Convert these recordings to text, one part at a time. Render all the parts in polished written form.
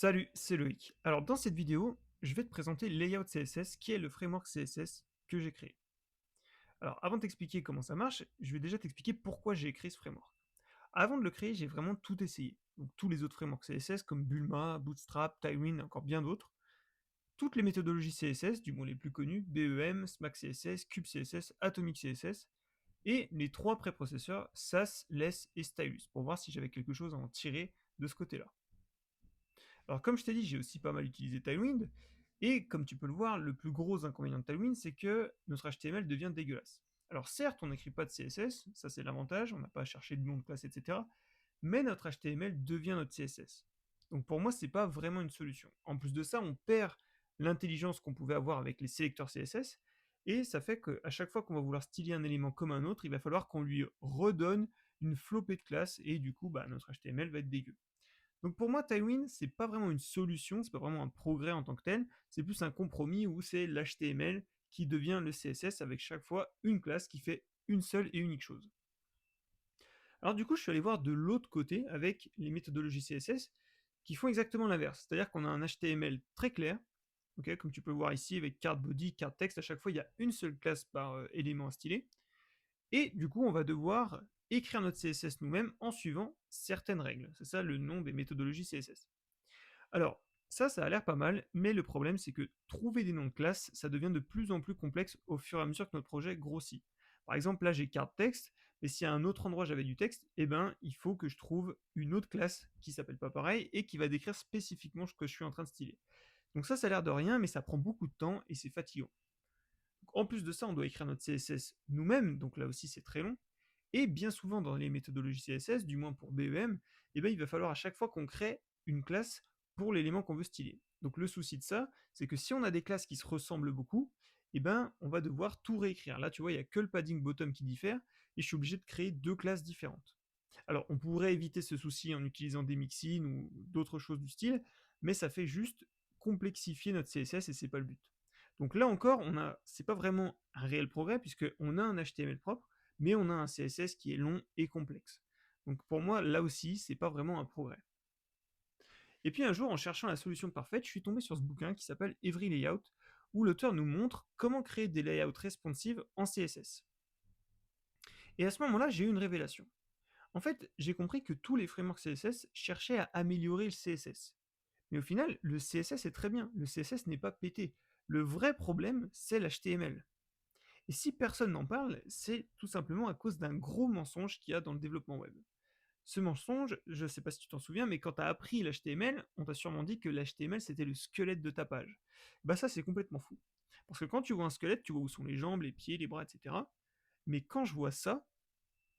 Salut, c'est Loïc. Alors dans cette vidéo, je vais te présenter Layout CSS, qui est le framework CSS que j'ai créé. Alors avant de t'expliquer comment ça marche, je vais déjà t'expliquer pourquoi j'ai créé ce framework. Avant de le créer, j'ai vraiment tout essayé. Donc tous les autres frameworks CSS comme Bulma, Bootstrap, Tailwind et encore bien d'autres. Toutes les méthodologies CSS, du moins les plus connues, BEM, SMAC CSS, Cube CSS, Atomic CSS, et les trois préprocesseurs SAS, Less et Stylus, pour voir si j'avais quelque chose à en tirer de ce côté-là. Alors comme je t'ai dit, j'ai aussi pas mal utilisé Tailwind, et comme tu peux le voir, le plus gros inconvénient de Tailwind, c'est que notre HTML devient dégueulasse. Alors certes, on n'écrit pas de CSS, ça c'est l'avantage, on n'a pas à chercher de nom de classe, etc. Mais notre HTML devient notre CSS. Donc pour moi, c'est pas vraiment une solution. En plus de ça, on perd l'intelligence qu'on pouvait avoir avec les sélecteurs CSS, et ça fait qu'à chaque fois qu'on va vouloir styler un élément comme un autre, il va falloir qu'on lui redonne une flopée de classes, et du coup, notre HTML va être dégueu. Donc pour moi, Tailwind, c'est pas vraiment une solution, c'est pas vraiment un progrès en tant que tel, c'est plus un compromis où c'est l'HTML qui devient le CSS avec chaque fois une classe qui fait une seule et unique chose. Alors du coup, je suis allé voir de l'autre côté avec les méthodologies CSS qui font exactement l'inverse, c'est-à-dire qu'on a un HTML très clair, okay, comme tu peux le voir ici avec card body, card text, à chaque fois il y a une seule classe par élément à styler, et du coup on va devoir écrire notre CSS nous-mêmes en suivant certaines règles. C'est ça le nom des méthodologies CSS. Alors, ça a l'air pas mal, mais le problème, c'est que trouver des noms de classe, ça devient de plus en plus complexe au fur et à mesure que notre projet grossit. Par exemple, là, j'ai carte texte, mais si à un autre endroit j'avais du texte, eh ben, il faut que je trouve une autre classe qui s'appelle pas pareil et qui va décrire spécifiquement ce que je suis en train de styler. Donc ça a l'air de rien, mais ça prend beaucoup de temps et c'est fatigant. En plus de ça, on doit écrire notre CSS nous-mêmes, donc là aussi c'est très long. Et bien souvent dans les méthodologies CSS, du moins pour BEM, eh ben, il va falloir à chaque fois qu'on crée une classe pour l'élément qu'on veut styler. Donc le souci de ça, c'est que si on a des classes qui se ressemblent beaucoup, eh ben, on va devoir tout réécrire. Là, tu vois, il n'y a que le padding bottom qui diffère, et je suis obligé de créer deux classes différentes. Alors, on pourrait éviter ce souci en utilisant des mixins ou d'autres choses du style, mais ça fait juste complexifier notre CSS et c'est pas le but. Donc là encore, c'est pas vraiment un réel progrès puisqu'on a un HTML propre, mais on a un CSS qui est long et complexe. Donc pour moi, là aussi, c'est pas vraiment un progrès. Et puis un jour, en cherchant la solution parfaite, je suis tombé sur ce bouquin qui s'appelle Every Layout, où l'auteur nous montre comment créer des layouts responsives en CSS. Et à ce moment-là, j'ai eu une révélation. En fait, j'ai compris que tous les frameworks CSS cherchaient à améliorer le CSS. Mais au final, le CSS est très bien, le CSS n'est pas pété. Le vrai problème, c'est l'HTML. Et si personne n'en parle, c'est tout simplement à cause d'un gros mensonge qu'il y a dans le développement web. Ce mensonge, je ne sais pas si tu t'en souviens, mais quand tu as appris l'HTML, on t'a sûrement dit que l'HTML c'était le squelette de ta page. Bah ça c'est complètement fou. Parce que quand tu vois un squelette, tu vois où sont les jambes, les pieds, les bras, etc. Mais quand je vois ça,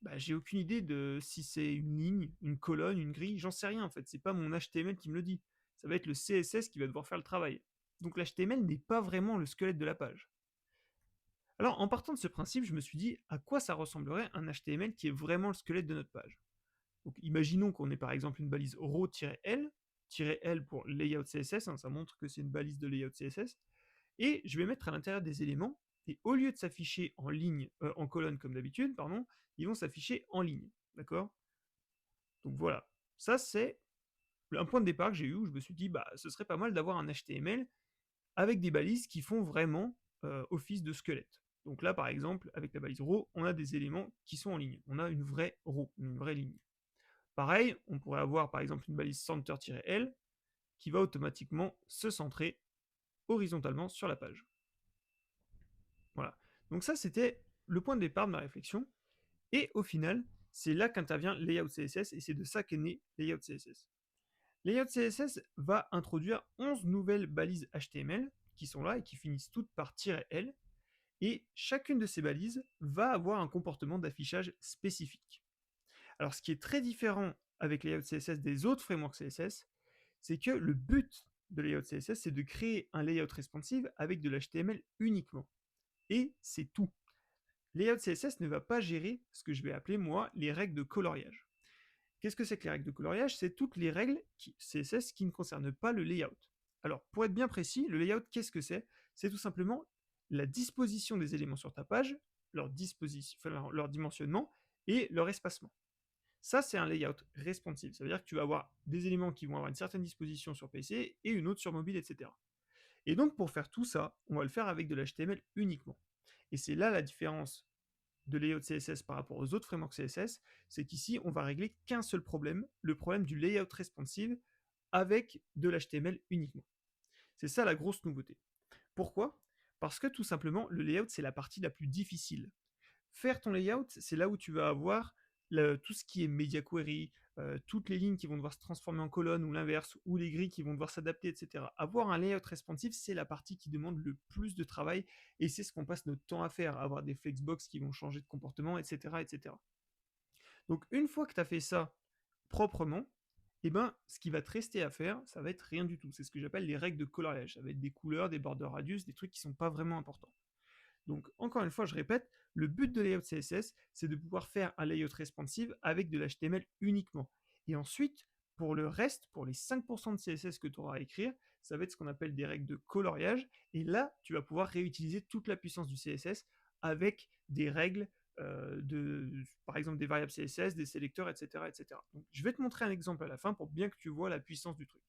bah, j'ai aucune idée de si c'est une ligne, une colonne, une grille, j'en sais rien en fait. C'est pas mon HTML qui me le dit. Ça va être le CSS qui va devoir faire le travail. Donc l'HTML n'est pas vraiment le squelette de la page. Alors, en partant de ce principe, je me suis dit à quoi ça ressemblerait un HTML qui est vraiment le squelette de notre page. Donc, imaginons qu'on ait par exemple une balise row-l, -l pour layout CSS, hein, ça montre que c'est une balise de layout CSS, et je vais mettre à l'intérieur des éléments, et au lieu de s'afficher en ligne, en colonne comme d'habitude, pardon, ils vont s'afficher en ligne, d'accord. Donc voilà, ça c'est un point de départ que j'ai eu où je me suis dit, bah, ce serait pas mal d'avoir un HTML avec des balises qui font vraiment office de squelette. Donc là, par exemple, avec la balise row, on a des éléments qui sont en ligne. On a une vraie row, une vraie ligne. Pareil, on pourrait avoir par exemple une balise center-l qui va automatiquement se centrer horizontalement sur la page. Voilà. Donc ça, c'était le point de départ de ma réflexion. Et au final, c'est là qu'intervient Layout CSS et c'est de ça qu'est né Layout CSS. Layout CSS va introduire 11 nouvelles balises HTML qui sont là et qui finissent toutes par "-l", et chacune de ces balises va avoir un comportement d'affichage spécifique. Alors ce qui est très différent avec Layout CSS des autres frameworks CSS, c'est que le but de Layout CSS, c'est de créer un layout responsive avec de l'HTML uniquement. Et c'est tout. Layout CSS ne va pas gérer ce que je vais appeler moi les règles de coloriage. Qu'est-ce que c'est que les règles de coloriage? C'est toutes les règles CSS qui ne concernent pas le layout. Alors, pour être bien précis, le layout, qu'est-ce que c'est? C'est tout simplement la disposition des éléments sur ta page, leur dimensionnement et leur espacement. Ça, c'est un layout responsive. Ça veut dire que tu vas avoir des éléments qui vont avoir une certaine disposition sur PC et une autre sur mobile, etc. Et donc, pour faire tout ça, on va le faire avec de l'HTML uniquement. Et c'est là la différence de layout CSS par rapport aux autres frameworks CSS, c'est qu'ici, on va régler qu'un seul problème, le problème du layout responsive avec de l'HTML uniquement. C'est ça la grosse nouveauté. Pourquoi? Parce que tout simplement, le layout, c'est la partie la plus difficile. Faire ton layout, c'est là où tu vas avoir tout ce qui est media query, toutes les lignes qui vont devoir se transformer en colonnes ou l'inverse, ou les grilles qui vont devoir s'adapter, etc. Avoir un layout responsive, c'est la partie qui demande le plus de travail et c'est ce qu'on passe notre temps à faire, avoir des flexbox qui vont changer de comportement, etc. etc. Donc une fois que tu as fait ça proprement, eh ben, ce qui va te rester à faire, ça va être rien du tout. C'est ce que j'appelle les règles de coloriage. Ça va être des couleurs, des border radius, des trucs qui sont pas vraiment importants. Donc, encore une fois, je répète, le but de layout CSS, c'est de pouvoir faire un layout responsive avec de l'HTML uniquement. Et ensuite, pour le reste, pour les 5% de CSS que tu auras à écrire, ça va être ce qu'on appelle des règles de coloriage. Et là, tu vas pouvoir réutiliser toute la puissance du CSS avec des règles par exemple des variables CSS, des sélecteurs, etc., etc. Donc, je vais te montrer un exemple à la fin pour bien que tu vois la puissance du truc.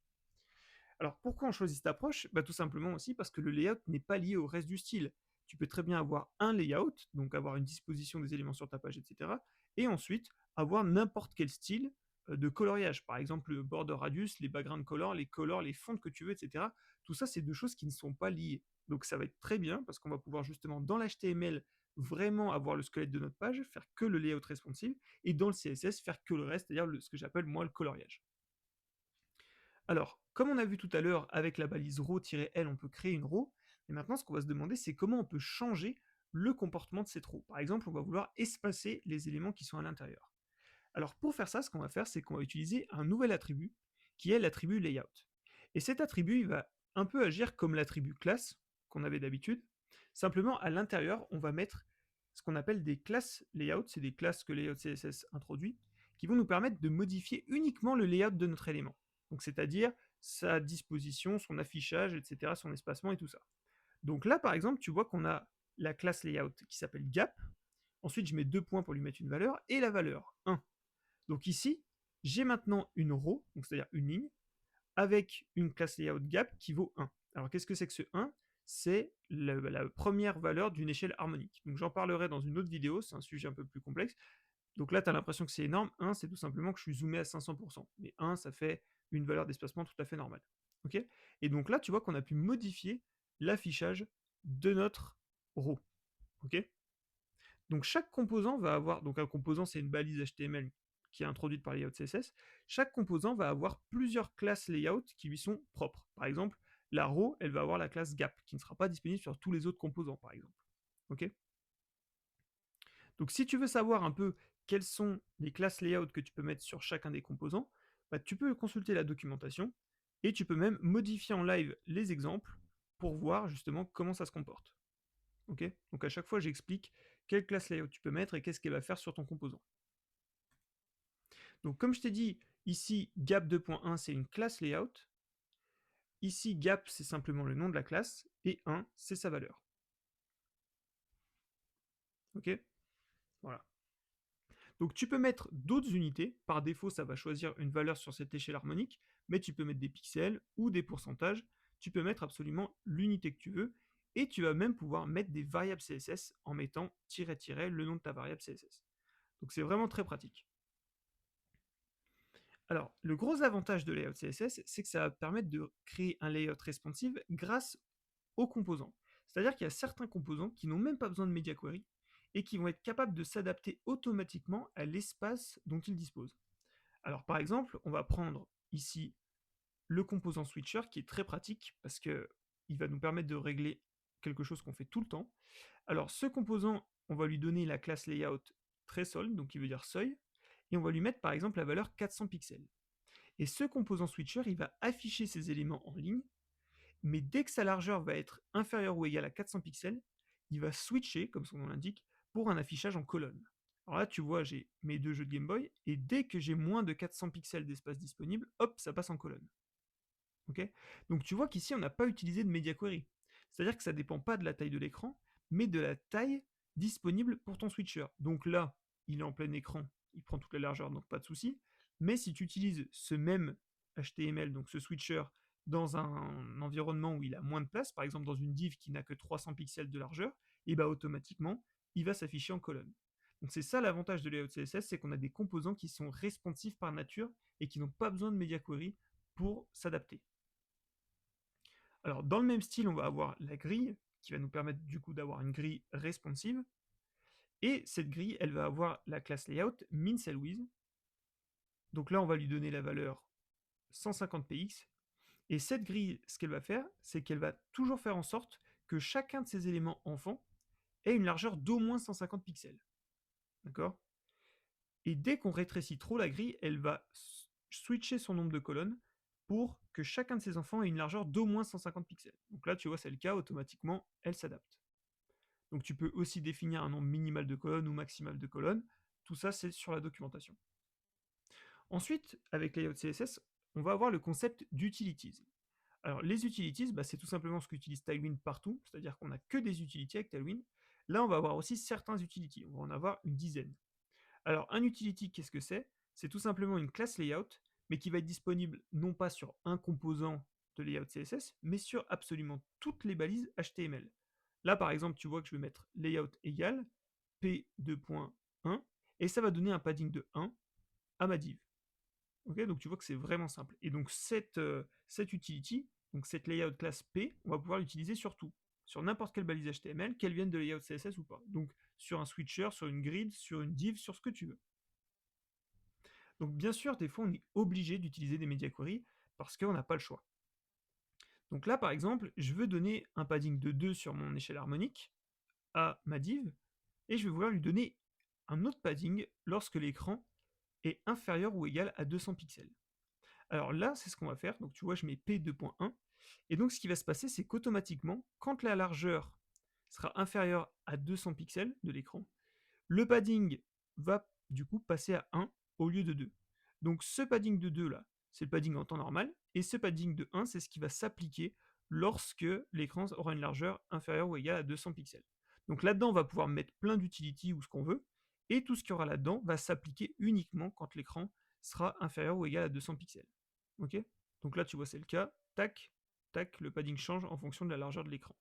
Alors pourquoi on choisit cette approche? Tout simplement aussi parce que le layout n'est pas lié au reste du style. Tu peux très bien avoir un layout, donc avoir une disposition des éléments sur ta page, etc. Et ensuite avoir n'importe quel style de coloriage. Par exemple, le border radius, les background colors, les fonts que tu veux, etc. Tout ça, c'est deux choses qui ne sont pas liées. Donc ça va être très bien parce qu'on va pouvoir justement dans l'HTML vraiment avoir le squelette de notre page, faire que le layout responsive, et dans le CSS faire que le reste, c'est-à-dire ce que j'appelle moi le coloriage. Alors, comme on a vu tout à l'heure, avec la balise row-l, on peut créer une row. Et maintenant, ce qu'on va se demander, c'est comment on peut changer le comportement de cette row. Par exemple, on va vouloir espacer les éléments qui sont à l'intérieur. Alors, pour faire ça, ce qu'on va faire, c'est qu'on va utiliser un nouvel attribut, qui est l'attribut layout. Et cet attribut, il va un peu agir comme l'attribut classe qu'on avait d'habitude. Simplement, à l'intérieur, on va mettre ce qu'on appelle des classes layout. C'est des classes que layout CSS introduit, qui vont nous permettre de modifier uniquement le layout de notre élément. Donc, c'est-à-dire sa disposition, son affichage, etc., son espacement et tout ça. Donc là, par exemple, tu vois qu'on a la classe layout qui s'appelle gap. Ensuite, je mets 2 points pour lui mettre une valeur et la valeur 1. Donc ici, j'ai maintenant une row, c'est-à-dire une ligne, avec une classe layout gap qui vaut 1. Alors qu'est-ce que c'est que ce 1? C'est la première valeur d'une échelle harmonique. Donc j'en parlerai dans une autre vidéo, c'est un sujet un peu plus complexe. Donc là, tu as l'impression que c'est énorme. 1, c'est tout simplement que je suis zoomé à 500%. Mais 1, ça fait une valeur d'espacement tout à fait normale. Ok? Et donc là, tu vois qu'on a pu modifier l'affichage de notre row. Ok? Donc chaque composant va avoir, donc un composant c'est une balise HTML qui est introduite par layout CSS, chaque composant va avoir plusieurs classes layout qui lui sont propres. Par exemple, la row, elle va avoir la classe gap qui ne sera pas disponible sur tous les autres composants, par exemple. Ok? Donc si tu veux savoir un peu quelles sont les classes layout que tu peux mettre sur chacun des composants, tu peux consulter la documentation et tu peux même modifier en live les exemples pour voir justement comment ça se comporte. Ok? Donc à chaque fois, j'explique quelle classe layout tu peux mettre et qu'est-ce qu'elle va faire sur ton composant. Donc comme je t'ai dit, ici gap 2.1 c'est une classe layout. Ici gap c'est simplement le nom de la classe et 1 c'est sa valeur. Ok? Voilà. Donc tu peux mettre d'autres unités, par défaut ça va choisir une valeur sur cette échelle harmonique, mais tu peux mettre des pixels ou des pourcentages, tu peux mettre absolument l'unité que tu veux, et tu vas même pouvoir mettre des variables CSS en mettant --, le nom de ta variable CSS. Donc c'est vraiment très pratique. Alors, le gros avantage de layout CSS, c'est que ça va permettre de créer un layout responsive grâce aux composants. C'est-à-dire qu'il y a certains composants qui n'ont même pas besoin de media query et qui vont être capables de s'adapter automatiquement à l'espace dont ils disposent. Alors par exemple, on va prendre ici le composant switcher qui est très pratique parce que il va nous permettre de régler quelque chose qu'on fait tout le temps. Alors ce composant, on va lui donner la classe layout threshold, donc qui veut dire seuil, et on va lui mettre par exemple la valeur 400 pixels. Et ce composant switcher, il va afficher ses éléments en ligne, mais dès que sa largeur va être inférieure ou égale à 400 pixels, il va switcher, comme son nom l'indique, pour un affichage en colonne. Alors là, tu vois, j'ai mes deux jeux de Game Boy, et dès que j'ai moins de 400 pixels d'espace disponible, hop, ça passe en colonne. Ok? Donc tu vois qu'ici, on n'a pas utilisé de media query. C'est-à-dire que ça ne dépend pas de la taille de l'écran, mais de la taille disponible pour ton switcher. Donc là, il est en plein écran, il prend toute la largeur, donc pas de souci. Mais si tu utilises ce même HTML, donc ce switcher, dans un environnement où il a moins de place, par exemple dans une div qui n'a que 300 pixels de largeur, et bah automatiquement, il va s'afficher en colonne. Donc c'est ça l'avantage de Layout CSS, c'est qu'on a des composants qui sont responsifs par nature et qui n'ont pas besoin de media query pour s'adapter. Alors dans le même style, on va avoir la grille, qui va nous permettre du coup d'avoir une grille responsive. Et cette grille, elle va avoir la classe layout minCellWidth. Donc là, on va lui donner la valeur 150 px. Et cette grille, ce qu'elle va faire, c'est qu'elle va toujours faire en sorte que chacun de ces éléments enfants ait une largeur d'au moins 150 pixels. D'accord? Et dès qu'on rétrécit trop la grille, elle va switcher son nombre de colonnes pour que chacun de ses enfants ait une largeur d'au moins 150 pixels. Donc là, tu vois, c'est le cas, automatiquement, elle s'adapte. Donc tu peux aussi définir un nombre minimal de colonnes ou maximal de colonnes. Tout ça, c'est sur la documentation. Ensuite, avec Layout CSS, on va avoir le concept d'utilities. Alors, les utilities, bah, c'est tout simplement ce qu'utilise Tailwind partout, c'est-à-dire qu'on n'a que des utilities avec Tailwind. Là, on va avoir aussi certains utilities, on va en avoir une dizaine. Alors, un utility, qu'est-ce que c'est? C'est tout simplement une classe layout, mais qui va être disponible non pas sur un composant de layout CSS, mais sur absolument toutes les balises HTML. Là, par exemple, tu vois que je vais mettre layout égale p2.1, et ça va donner un padding de 1 à ma div. Ok, donc tu vois que c'est vraiment simple. Et donc cette utility, donc cette layout class P, on va pouvoir l'utiliser sur tout, sur n'importe quelle balise HTML, qu'elle vienne de layout CSS ou pas. Donc sur un switcher, sur une grid, sur une div, sur ce que tu veux. Donc bien sûr, des fois, on est obligé d'utiliser des media queries parce qu'on n'a pas le choix. Donc là, par exemple, je veux donner un padding de 2 sur mon échelle harmonique à ma div, et je vais vouloir lui donner un autre padding lorsque l'écran est inférieur ou égal à 200 pixels. Alors là, c'est ce qu'on va faire. Donc tu vois, je mets P2.1. Et donc ce qui va se passer, c'est qu'automatiquement, quand la largeur sera inférieure à 200 pixels de l'écran, le padding va du coup passer à 1 au lieu de 2. Donc ce padding de 2 là, c'est le padding en temps normal. Et ce padding de 1, c'est ce qui va s'appliquer lorsque l'écran aura une largeur inférieure ou égale à 200 pixels. Donc là-dedans, on va pouvoir mettre plein d'utilities ou ce qu'on veut. Et tout ce qu'il y aura là-dedans va s'appliquer uniquement quand l'écran sera inférieur ou égal à 200 pixels. Ok? Donc là, tu vois, c'est le cas. Tac, tac, le padding change en fonction de la largeur de l'écran.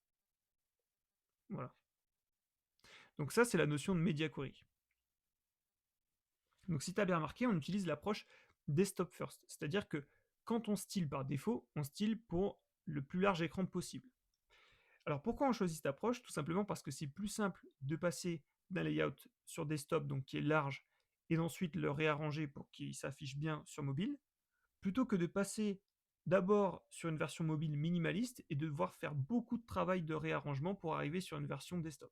Voilà. Donc ça, c'est la notion de media query. Donc si tu as bien remarqué, on utilise l'approche desktop first. C'est-à-dire que quand on style par défaut, on style pour le plus large écran possible. Alors pourquoi on choisit cette approche? Tout simplement parce que c'est plus simple de passer d'un layout sur desktop, donc qui est large, et ensuite le réarranger pour qu'il s'affiche bien sur mobile, plutôt que de passer d'abord sur une version mobile minimaliste et de devoir faire beaucoup de travail de réarrangement pour arriver sur une version desktop.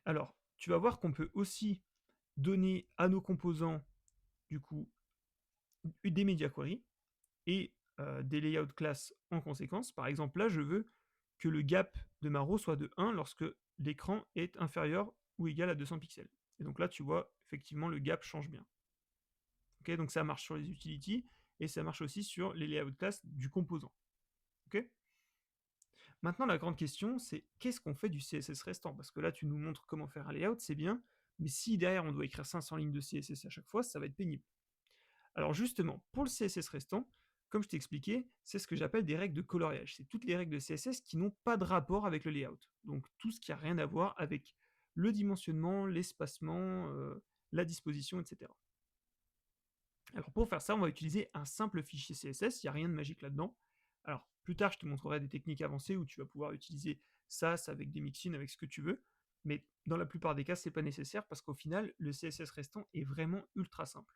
Alors, tu vas voir qu'on peut aussi donner à nos composants, du coup, des media queries et des layouts classes en conséquence. Par exemple, là, je veux que le gap de ma row soit de 1 lorsque l'écran est inférieur ou égal à 200 pixels. Et donc là, tu vois, effectivement, le gap change bien. Okay, donc ça marche sur les utilities et ça marche aussi sur les layouts classes du composant. Okay. Maintenant, la grande question, c'est qu'est-ce qu'on fait du CSS restant? Parce que là, tu nous montres comment faire un layout, c'est bien, mais si derrière on doit écrire 500 lignes de CSS à chaque fois, ça va être pénible. Alors justement, pour le CSS restant, comme je t'ai expliqué, c'est ce que j'appelle des règles de coloriage. C'est toutes les règles de CSS qui n'ont pas de rapport avec le layout. Donc tout ce qui n'a rien à voir avec le dimensionnement, l'espacement, la disposition, etc. Alors pour faire ça, on va utiliser un simple fichier CSS, il n'y a rien de magique là-dedans. Alors plus tard, je te montrerai des techniques avancées où tu vas pouvoir utiliser ça avec des mixins, avec ce que tu veux, mais dans la plupart des cas, ce n'est pas nécessaire parce qu'au final, le CSS restant est vraiment ultra simple.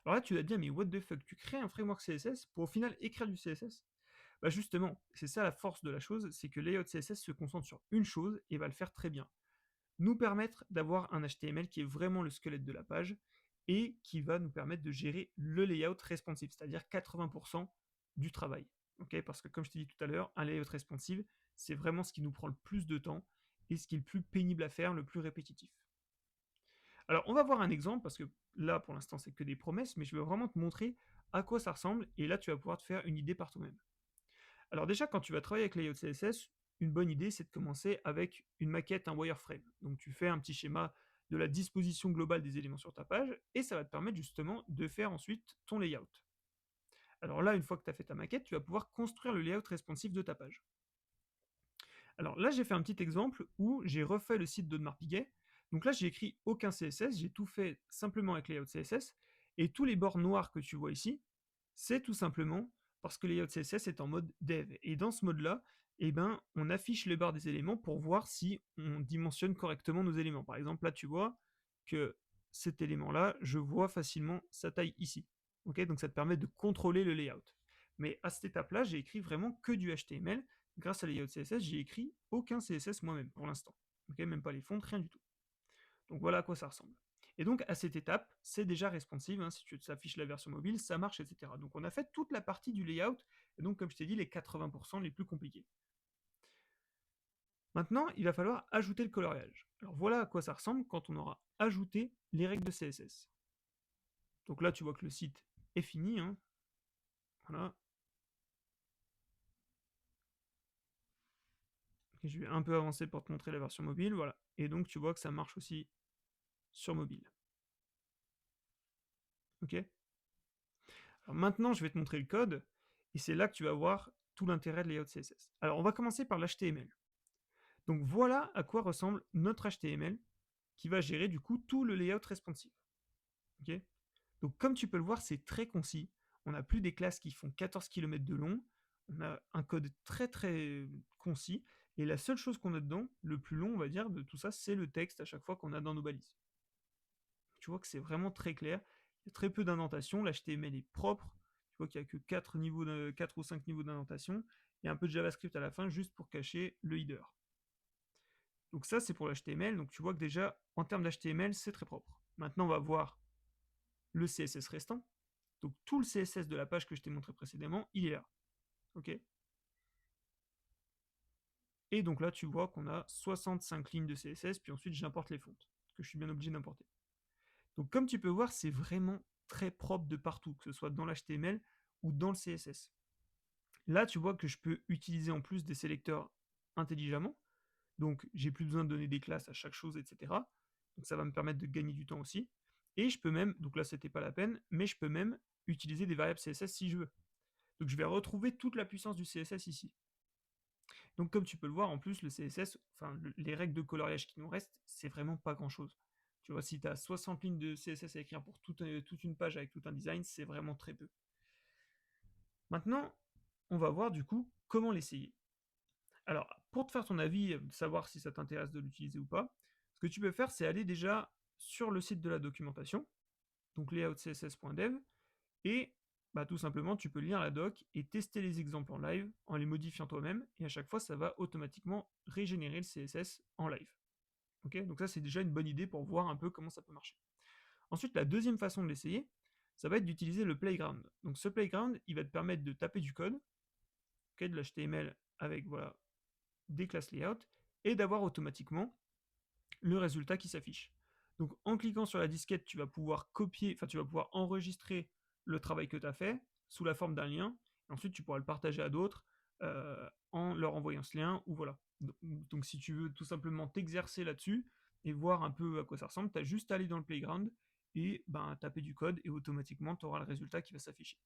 Alors là, tu vas te dire, mais what the fuck, tu crées un framework CSS pour au final écrire du CSS? Bah justement, c'est ça la force de la chose, c'est que Layout CSS se concentre sur une chose et va le faire très bien. Nous permettre d'avoir un HTML qui est vraiment le squelette de la page et qui va nous permettre de gérer le layout responsive, c'est-à-dire 80% du travail. Okay, parce que comme je t'ai dit tout à l'heure, un layout responsive, c'est vraiment ce qui nous prend le plus de temps et ce qui est le plus pénible à faire, le plus répétitif. Alors, on va voir un exemple, parce que là, pour l'instant, c'est que des promesses, mais je vais vraiment te montrer à quoi ça ressemble, et là, tu vas pouvoir te faire une idée par toi-même. Alors déjà, quand tu vas travailler avec Layout CSS, une bonne idée, c'est de commencer avec une maquette, un wireframe. Donc tu fais un petit schéma de la disposition globale des éléments sur ta page, et ça va te permettre justement de faire ensuite ton layout. Alors là, une fois que tu as fait ta maquette, tu vas pouvoir construire le layout responsive de ta page. Alors là, j'ai fait un petit exemple où j'ai refait le site d'Audemars Piguet. Donc là, j'ai écrit aucun CSS, j'ai tout fait simplement avec Layout CSS. Et tous les bords noirs que tu vois ici, c'est tout simplement parce que Layout CSS est en mode dev. Et dans ce mode-là, eh ben, on affiche les barres des éléments pour voir si on dimensionne correctement nos éléments. Par exemple, là, tu vois que cet élément-là, je vois facilement sa taille ici. Okay, donc ça te permet de contrôler le layout. Mais à cette étape-là, j'ai écrit vraiment que du HTML. Grâce à Layout CSS, j'ai écrit aucun CSS moi-même pour l'instant. Okay, même pas les fonts, rien du tout. Donc voilà à quoi ça ressemble. Et donc à cette étape, c'est déjà responsive, hein, si tu t'affiches la version mobile, ça marche, etc. Donc on a fait toute la partie du layout, et donc comme je t'ai dit, les 80% les plus compliqués. Maintenant, il va falloir ajouter le coloriage. Alors voilà à quoi ça ressemble quand on aura ajouté les règles de CSS. Donc là, tu vois que le site est fini. Hein. Voilà. Et je vais un peu avancer pour te montrer la version mobile. Voilà. Et donc tu vois que ça marche aussi sur mobile. Ok. Alors maintenant, je vais te montrer le code, et c'est là que tu vas voir tout l'intérêt de Layout CSS. Alors on va commencer par l'HTML. Donc voilà à quoi ressemble notre HTML qui va gérer du coup tout le layout responsive. Okay, donc comme tu peux le voir, c'est très concis. On n'a plus des classes qui font 14 km de long. On a un code très très concis. Et la seule chose qu'on a dedans, le plus long on va dire de tout ça, c'est le texte à chaque fois qu'on a dans nos balises. Tu vois que c'est vraiment très clair. Il y a très peu d'indentation. L'HTML est propre. Tu vois qu'il n'y a que 4 ou 5 niveaux d'indentation. Il y a un peu de JavaScript à la fin juste pour cacher le header. Donc ça, c'est pour l'HTML. Donc tu vois que déjà, en termes d'HTML, c'est très propre. Maintenant, on va voir le CSS restant. Donc tout le CSS de la page que je t'ai montré précédemment, il est là. Ok. Et donc là, tu vois qu'on a 65 lignes de CSS, puis ensuite j'importe les fontes, que je suis bien obligé d'importer. Donc comme tu peux voir, c'est vraiment très propre de partout, que ce soit dans l'HTML ou dans le CSS. Là, tu vois que je peux utiliser en plus des sélecteurs intelligemment. Donc, j'ai plus besoin de donner des classes à chaque chose, etc. Donc, ça va me permettre de gagner du temps aussi. Et je peux même, donc là, c'était pas la peine, mais je peux même utiliser des variables CSS si je veux. Donc, je vais retrouver toute la puissance du CSS ici. Donc, comme tu peux le voir, en plus, le CSS, enfin, les règles de coloriage qui nous restent, c'est vraiment pas grand-chose. Tu vois, si tu as 60 lignes de CSS à écrire pour toute une page avec tout un design, c'est vraiment très peu. Maintenant, on va voir du coup comment l'essayer. Alors, pour te faire ton avis, savoir si ça t'intéresse de l'utiliser ou pas, ce que tu peux faire, c'est aller déjà sur le site de la documentation, donc layoutcss.dev, et bah, tout simplement, tu peux lire la doc et tester les exemples en live en les modifiant toi-même, et à chaque fois, ça va automatiquement régénérer le CSS en live. Okay, donc ça, c'est déjà une bonne idée pour voir un peu comment ça peut marcher. Ensuite, la deuxième façon de l'essayer, ça va être d'utiliser le playground. Donc ce playground, il va te permettre de taper du code, okay, de l'HTML avec voilà, des classes layout, et d'avoir automatiquement le résultat qui s'affiche. Donc en cliquant sur la disquette, tu vas pouvoir copier, enfin tu vas pouvoir enregistrer le travail que tu as fait sous la forme d'un lien, et ensuite tu pourras le partager à d'autres en leur envoyant ce lien, ou voilà. Donc si tu veux tout simplement t'exercer là-dessus et voir un peu à quoi ça ressemble, tu as juste à aller dans le playground et taper du code, et automatiquement tu auras le résultat qui va s'afficher.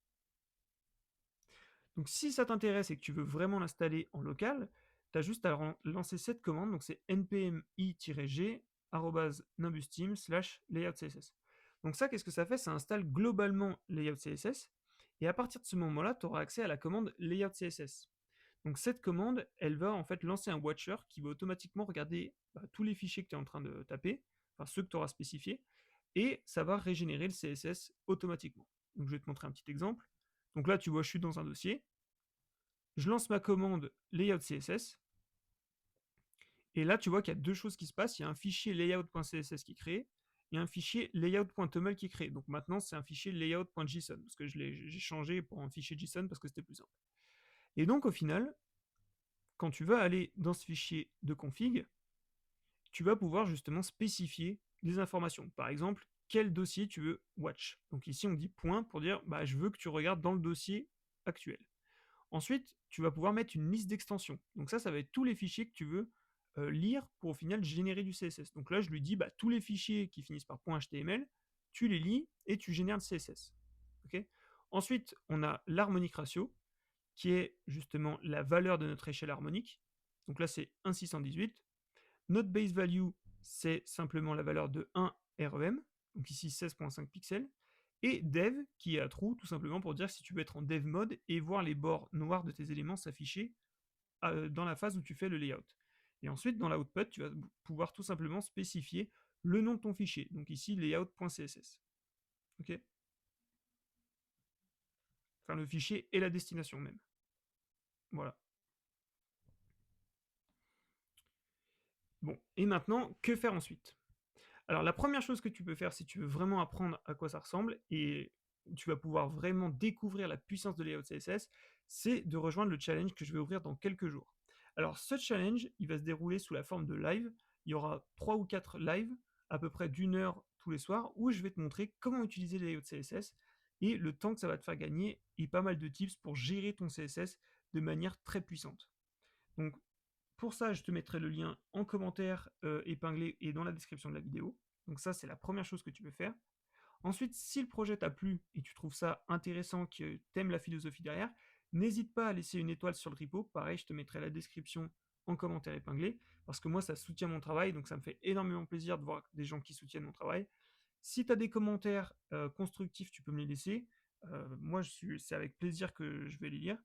Donc si ça t'intéresse et que tu veux vraiment l'installer en local, tu as juste à lancer cette commande, donc c'est npmi-g /nimbus-team/layout-css. Donc ça, qu'est-ce que ça fait? Ça installe globalement layout-css, et à partir de ce moment-là, tu auras accès à la commande layout-css. Donc cette commande, elle va en fait lancer un watcher qui va automatiquement regarder tous les fichiers que tu es en train de taper, enfin ceux que tu auras spécifiés, et ça va régénérer le CSS automatiquement. Donc je vais te montrer un petit exemple. Donc là, tu vois, je suis dans un dossier. Je lance ma commande layout CSS. Et là, tu vois qu'il y a deux choses qui se passent. Il y a un fichier layout.css qui est créé et un fichier layout.toml qui est créé. Donc maintenant, c'est un fichier layout.json parce que j'ai changé pour un fichier JSON parce que c'était plus simple. Et donc, au final, quand tu vas aller dans ce fichier de config, tu vas pouvoir justement spécifier des informations. Par exemple, quel dossier tu veux watch. Donc ici, on dit point pour dire je veux que tu regardes dans le dossier actuel. Ensuite, tu vas pouvoir mettre une liste d'extensions. Donc ça va être tous les fichiers que tu veux lire pour au final générer du CSS. Donc là, je lui dis, bah, tous les fichiers qui finissent par .html, tu les lis et tu génères le CSS. Ok. Ensuite, on a l'harmonic ratio, qui est justement la valeur de notre échelle harmonique. Donc là, c'est 1,618. Notre base value, c'est simplement la valeur de 1 REM, donc ici 16.5 pixels, et dev, qui est à true, tout simplement pour dire si tu veux être en dev mode et voir les bords noirs de tes éléments s'afficher dans la phase où tu fais le layout. Et ensuite, dans l'output, tu vas pouvoir tout simplement spécifier le nom de ton fichier, donc ici layout.css. Ok. Enfin, le fichier et la destination même. Voilà. Bon, et maintenant, que faire ensuite? Alors, la première chose que tu peux faire si tu veux vraiment apprendre à quoi ça ressemble et tu vas pouvoir vraiment découvrir la puissance de Layout CSS, c'est de rejoindre le challenge que je vais ouvrir dans quelques jours. Alors, ce challenge, il va se dérouler sous la forme de live. Il y aura 3 ou 4 lives, à peu près d'1 heure tous les soirs, où je vais te montrer comment utiliser les Layout CSS et le temps que ça va te faire gagner et pas mal de tips pour gérer ton CSS de manière très puissante. Donc, pour ça, je te mettrai le lien en commentaire épinglé et dans la description de la vidéo. Donc ça, c'est la première chose que tu peux faire. Ensuite, si le projet t'a plu et tu trouves ça intéressant, que tu aimes la philosophie derrière, n'hésite pas à laisser une étoile sur le repo. Pareil, je te mettrai la description en commentaire épinglé, parce que moi, ça soutient mon travail, donc ça me fait énormément plaisir de voir des gens qui soutiennent mon travail. Si tu as des commentaires constructifs, tu peux me les laisser. Moi, c'est avec plaisir que je vais les lire.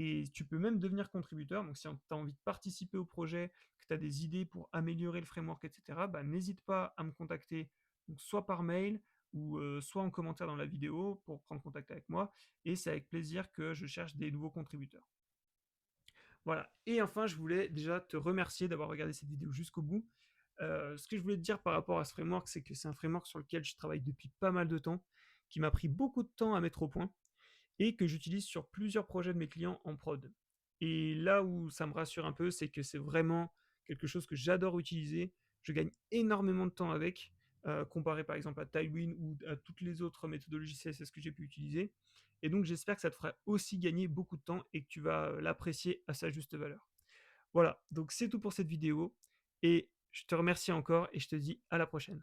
Et tu peux même devenir contributeur. Donc, si tu as envie de participer au projet, que tu as des idées pour améliorer le framework, etc., bah, n'hésite pas à me contacter, donc, soit par mail ou soit en commentaire dans la vidéo pour prendre contact avec moi. Et c'est avec plaisir que je cherche des nouveaux contributeurs. Voilà. Et enfin, je voulais déjà te remercier d'avoir regardé cette vidéo jusqu'au bout. Ce que je voulais te dire par rapport à ce framework, c'est que c'est un framework sur lequel je travaille depuis pas mal de temps, qui m'a pris beaucoup de temps à mettre au point et que j'utilise sur plusieurs projets de mes clients en prod. Et là où ça me rassure un peu, c'est que c'est vraiment quelque chose que j'adore utiliser. Je gagne énormément de temps avec, comparé par exemple à Tailwind ou à toutes les autres méthodologies CSS que j'ai pu utiliser. Et donc j'espère que ça te fera aussi gagner beaucoup de temps et que tu vas l'apprécier à sa juste valeur. Voilà, donc c'est tout pour cette vidéo et je te remercie encore et je te dis à la prochaine.